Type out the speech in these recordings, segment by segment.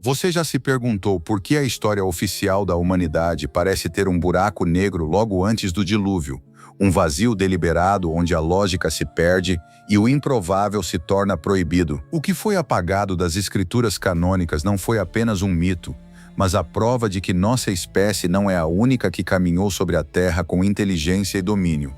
Você já se perguntou por que a história oficial da humanidade parece ter um buraco negro logo antes do dilúvio, um vazio deliberado onde a lógica se perde e o improvável se torna proibido? O que foi apagado das escrituras canônicas não foi apenas um mito, mas a prova de que nossa espécie não é a única que caminhou sobre a Terra com inteligência e domínio.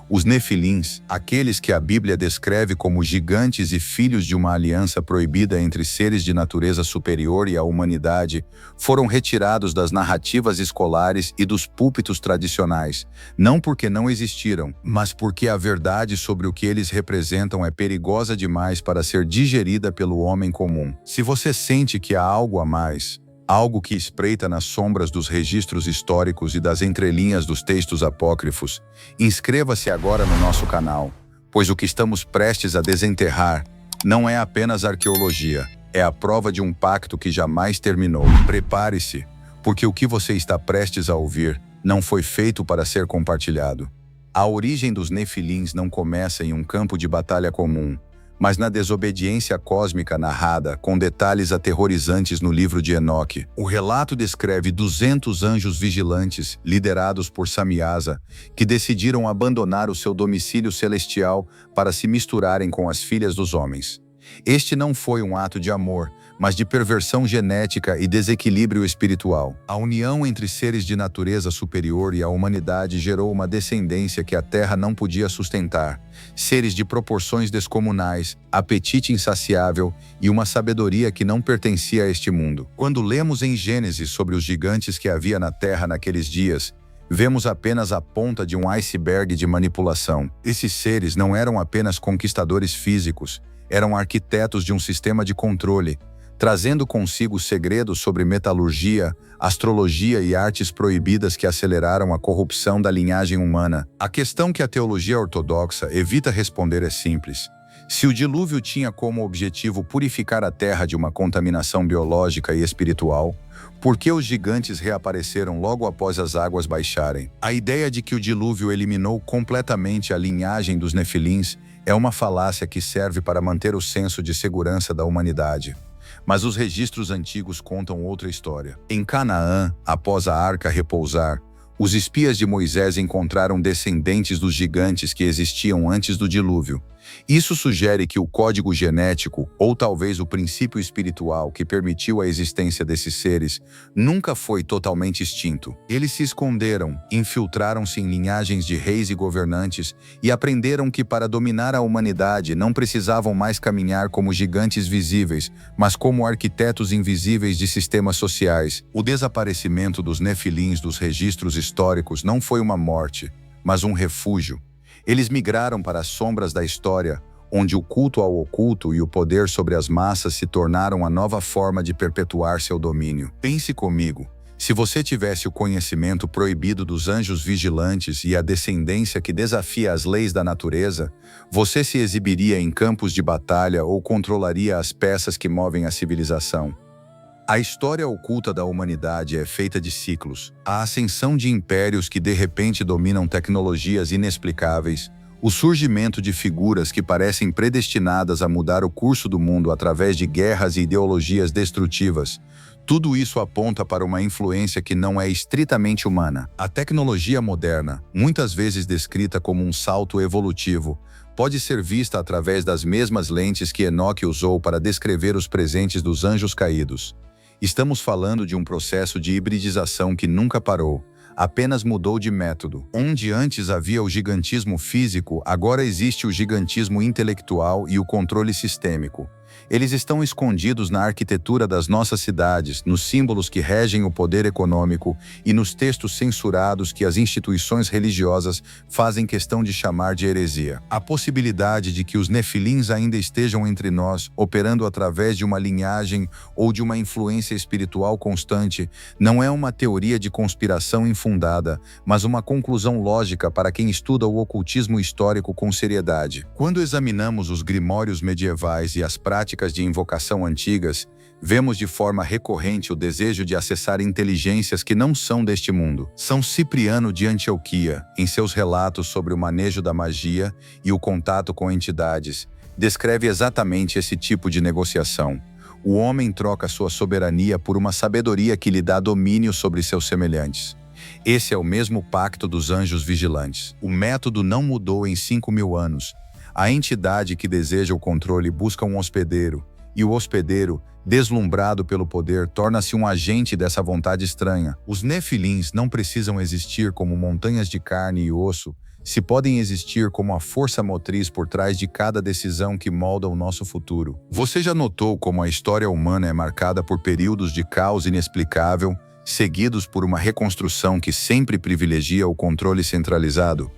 Os Nefilins, aqueles que a Bíblia descreve como gigantes e filhos de uma aliança proibida entre seres de natureza superior e a humanidade, foram retirados das narrativas escolares e dos púlpitos tradicionais, não porque não existiram, mas porque a verdade sobre o que eles representam é perigosa demais para ser digerida pelo homem comum. Se você sente que há algo a mais, algo que espreita nas sombras dos registros históricos e das entrelinhas dos textos apócrifos, inscreva-se agora no nosso canal, pois o que estamos prestes a desenterrar não é apenas arqueologia, é a prova de um pacto que jamais terminou. Prepare-se, porque o que você está prestes a ouvir não foi feito para ser compartilhado. A origem dos Nefilins não começa em um campo de batalha comum, mas na desobediência cósmica narrada com detalhes aterrorizantes no livro de Enoque. O relato descreve 200 anjos vigilantes, liderados por Samiasa, que decidiram abandonar o seu domicílio celestial para se misturarem com as filhas dos homens. Este não foi um ato de amor, mas de perversão genética e desequilíbrio espiritual. A união entre seres de natureza superior e a humanidade gerou uma descendência que a Terra não podia sustentar, seres de proporções descomunais, apetite insaciável e uma sabedoria que não pertencia a este mundo. Quando lemos em Gênesis sobre os gigantes que havia na Terra naqueles dias, vemos apenas a ponta de um iceberg de manipulação. Esses seres não eram apenas conquistadores físicos, eram arquitetos de um sistema de controle, trazendo consigo segredos sobre metalurgia, astrologia e artes proibidas que aceleraram a corrupção da linhagem humana. A questão que a teologia ortodoxa evita responder é simples. Se o dilúvio tinha como objetivo purificar a Terra de uma contaminação biológica e espiritual, por que os gigantes reapareceram logo após as águas baixarem? A ideia de que o dilúvio eliminou completamente a linhagem dos Nefilins é uma falácia que serve para manter o senso de segurança da humanidade. Mas os registros antigos contam outra história. Em Canaã, após a arca repousar, os espias de Moisés encontraram descendentes dos gigantes que existiam antes do dilúvio. Isso sugere que o código genético, ou talvez o princípio espiritual que permitiu a existência desses seres, nunca foi totalmente extinto. Eles se esconderam, infiltraram-se em linhagens de reis e governantes e aprenderam que para dominar a humanidade não precisavam mais caminhar como gigantes visíveis, mas como arquitetos invisíveis de sistemas sociais. O desaparecimento dos Nefilins dos registros históricos não foi uma morte, mas um refúgio. Eles migraram para as sombras da história, onde o culto ao oculto e o poder sobre as massas se tornaram a nova forma de perpetuar seu domínio. Pense comigo, se você tivesse o conhecimento proibido dos anjos vigilantes e a descendência que desafia as leis da natureza, você se exibiria em campos de batalha ou controlaria as peças que movem a civilização? A história oculta da humanidade é feita de ciclos. A ascensão de impérios que de repente dominam tecnologias inexplicáveis, o surgimento de figuras que parecem predestinadas a mudar o curso do mundo através de guerras e ideologias destrutivas. Tudo isso aponta para uma influência que não é estritamente humana. A tecnologia moderna, muitas vezes descrita como um salto evolutivo, pode ser vista através das mesmas lentes que Enoque usou para descrever os presentes dos anjos caídos. Estamos falando de um processo de hibridização que nunca parou, apenas mudou de método. Onde antes havia o gigantismo físico, agora existe o gigantismo intelectual e o controle sistêmico. Eles estão escondidos na arquitetura das nossas cidades, nos símbolos que regem o poder econômico e nos textos censurados que as instituições religiosas fazem questão de chamar de heresia. A possibilidade de que os Nefilins ainda estejam entre nós, operando através de uma linhagem ou de uma influência espiritual constante, não é uma teoria de conspiração infundada, mas uma conclusão lógica para quem estuda o ocultismo histórico com seriedade. Quando examinamos os grimórios medievais e as práticas de invocação antigas, vemos de forma recorrente o desejo de acessar inteligências que não são deste mundo. São Cipriano de Antioquia, em seus relatos sobre o manejo da magia e o contato com entidades, descreve exatamente esse tipo de negociação. O homem troca sua soberania por uma sabedoria que lhe dá domínio sobre seus semelhantes. Esse é o mesmo pacto dos anjos vigilantes. O método não mudou em 5.000 anos. A entidade que deseja o controle busca um hospedeiro, e o hospedeiro, deslumbrado pelo poder, torna-se um agente dessa vontade estranha. Os nefilins não precisam existir como montanhas de carne e osso, se podem existir como a força motriz por trás de cada decisão que molda o nosso futuro. Você já notou como a história humana é marcada por períodos de caos inexplicável, seguidos por uma reconstrução que sempre privilegia o controle centralizado?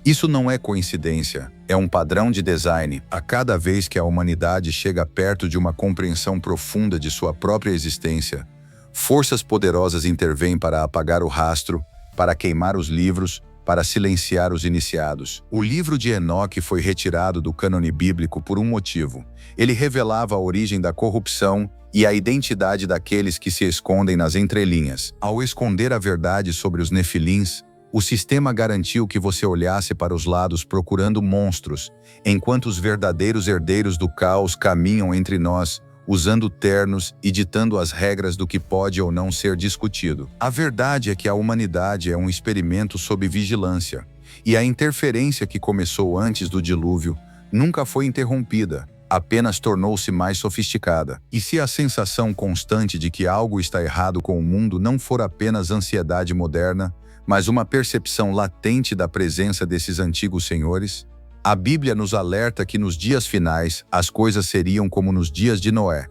Isso não é coincidência, é um padrão de design. A cada vez que a humanidade chega perto de uma compreensão profunda de sua própria existência, forças poderosas intervêm para apagar o rastro, para queimar os livros, para silenciar os iniciados. O livro de Enoque foi retirado do cânone bíblico por um motivo. Ele revelava a origem da corrupção e a identidade daqueles que se escondem nas entrelinhas. Ao esconder a verdade sobre os nefilins, o sistema garantiu que você olhasse para os lados procurando monstros, enquanto os verdadeiros herdeiros do caos caminham entre nós, usando ternos e ditando as regras do que pode ou não ser discutido. A verdade é que a humanidade é um experimento sob vigilância, e a interferência que começou antes do dilúvio nunca foi interrompida, apenas tornou-se mais sofisticada. E se a sensação constante de que algo está errado com o mundo não for apenas ansiedade moderna, mas uma percepção latente da presença desses antigos senhores? A Bíblia nos alerta que nos dias finais as coisas seriam como nos dias de Noé.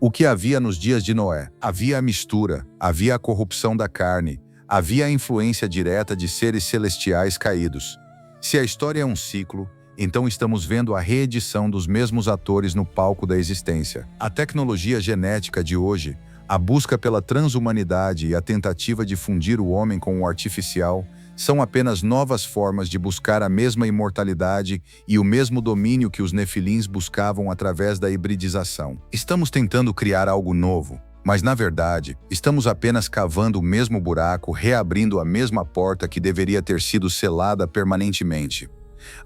O que havia nos dias de Noé? Havia a mistura, havia a corrupção da carne, havia a influência direta de seres celestiais caídos. Se a história é um ciclo, então estamos vendo a reedição dos mesmos atores no palco da existência. A tecnologia genética de hoje, a busca pela transhumanidade e a tentativa de fundir o homem com o artificial são apenas novas formas de buscar a mesma imortalidade e o mesmo domínio que os nefilins buscavam através da hibridização. Estamos tentando criar algo novo, mas na verdade, estamos apenas cavando o mesmo buraco, reabrindo a mesma porta que deveria ter sido selada permanentemente.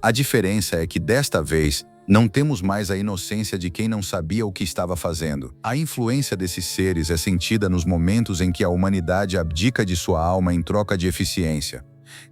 A diferença é que desta vez, não temos mais a inocência de quem não sabia o que estava fazendo. A influência desses seres é sentida nos momentos em que a humanidade abdica de sua alma em troca de eficiência.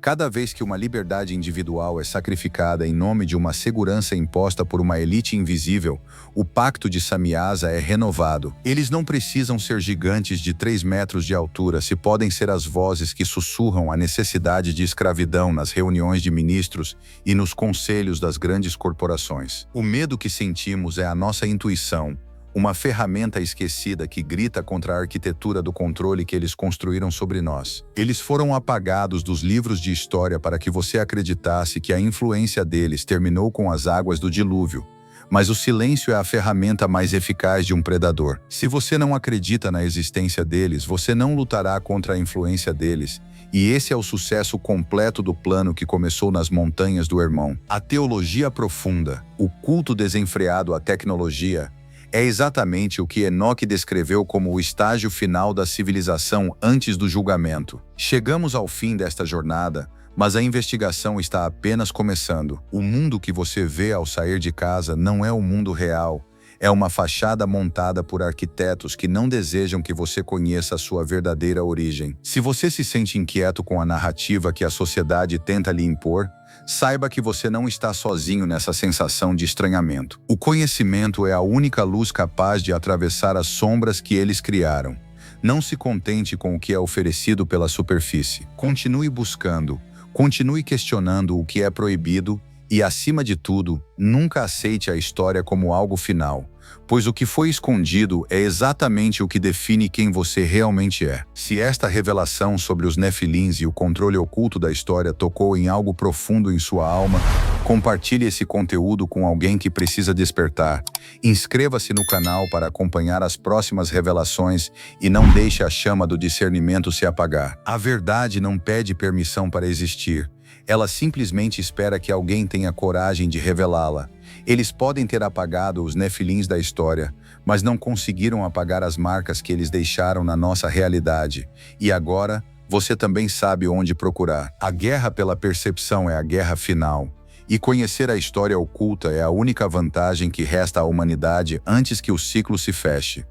Cada vez que uma liberdade individual é sacrificada em nome de uma segurança imposta por uma elite invisível, o pacto de Samyaza é renovado. Eles não precisam ser gigantes de 3 metros de altura se podem ser as vozes que sussurram a necessidade de escravidão nas reuniões de ministros e nos conselhos das grandes corporações. O medo que sentimos é a nossa intuição, uma ferramenta esquecida que grita contra a arquitetura do controle que eles construíram sobre nós. Eles foram apagados dos livros de história para que você acreditasse que a influência deles terminou com as águas do dilúvio, mas o silêncio é a ferramenta mais eficaz de um predador. Se você não acredita na existência deles, você não lutará contra a influência deles, e esse é o sucesso completo do plano que começou nas montanhas do Hermon. A teologia profunda, o culto desenfreado à tecnologia, é exatamente o que Enoque descreveu como o estágio final da civilização antes do julgamento. Chegamos ao fim desta jornada, mas a investigação está apenas começando. O mundo que você vê ao sair de casa não é o mundo real. É uma fachada montada por arquitetos que não desejam que você conheça a sua verdadeira origem. Se você se sente inquieto com a narrativa que a sociedade tenta lhe impor, saiba que você não está sozinho nessa sensação de estranhamento. O conhecimento é a única luz capaz de atravessar as sombras que eles criaram. Não se contente com o que é oferecido pela superfície. Continue buscando, continue questionando o que é proibido e, acima de tudo, nunca aceite a história como algo final, pois o que foi escondido é exatamente o que define quem você realmente é. Se esta revelação sobre os nefilins e o controle oculto da história tocou em algo profundo em sua alma, compartilhe esse conteúdo com alguém que precisa despertar. Inscreva-se no canal para acompanhar as próximas revelações e não deixe a chama do discernimento se apagar. A verdade não pede permissão para existir. Ela simplesmente espera que alguém tenha coragem de revelá-la. Eles podem ter apagado os nefilins da história, mas não conseguiram apagar as marcas que eles deixaram na nossa realidade. E agora, você também sabe onde procurar. A guerra pela percepção é a guerra final. E conhecer a história oculta é a única vantagem que resta à humanidade antes que o ciclo se feche.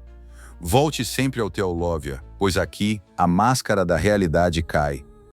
Volte sempre ao Teolóvia, pois aqui a máscara da realidade cai